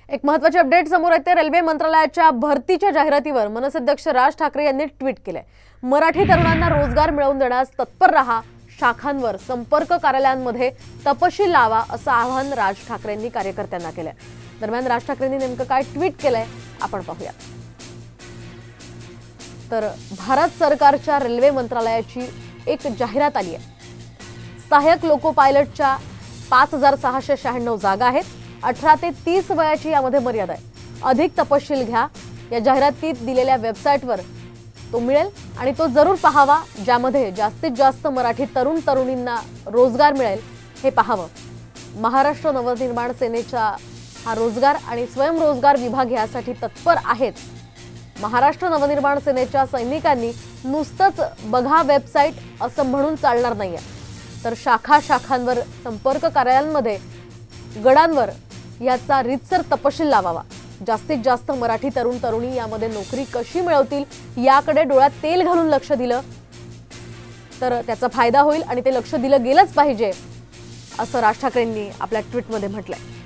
एक महत्त्वाची अपडेट समोर येते। रेल्वे मंत्रालयाच्या भरतीच्या जाहिरातीवर मनसे अध्यक्ष राज ठाकरे यांनी ट्विट केलंय। मराठी तरुणांना रोजगार मिळवून देण्यास तत्पर रहा, शाखांवर संपर्क कार्यालयांमध्ये तपशील लावा असं आवाहन राज ठाकरेंनी कार्यकर्त्यांना केलंय। दरम्यान राज ठाकरेंनी नेमकं काय ट्विट केलंय आपण पाहूया। तर भारत सरकारच्या रेल्वे मंत्रालयाची एक जाहिरात आली आहे। सहाय्यक लोको पायलटच्या 5696 जागा आहेत। 18 ते 30 वयाची यामध्ये मर्यादा आहे। अधिक तपशील घ्या, या जाहिरातीत दिलेल्या वेबसाईटवर तो मिळेल आणि तो जरूर पाहावा, ज्यामध्ये जास्तीत जास्त मराठी तरुण तरुणींना रोजगार मिळेल हे पाहावं। महाराष्ट्र नवनिर्माण सेनेचा हा रोजगार आणि स्वयंरोजगार विभाग यासाठी तत्पर आहेच। महाराष्ट्र नवनिर्माण सेनेच्या सैनिकांनी नुसतंच बघा वेबसाईट असं म्हणून चालणार नाहीये, तर शाखांवर संपर्क कार्यालयांमध्ये गडांवर याचा रीतसर तपशील लावावा। जास्तीत जास्त मराठी तरुण तरुणी यामध्ये नोकरी कशी मिळवतील याकडे डोळ्यात तेल घालून लक्ष दिलं तर त्याचा फायदा होईल आणि ते लक्ष दिलं गेलंच पाहिजे असं राज ठाकरेंनी आपल्या ट्विटमध्ये म्हटलंय।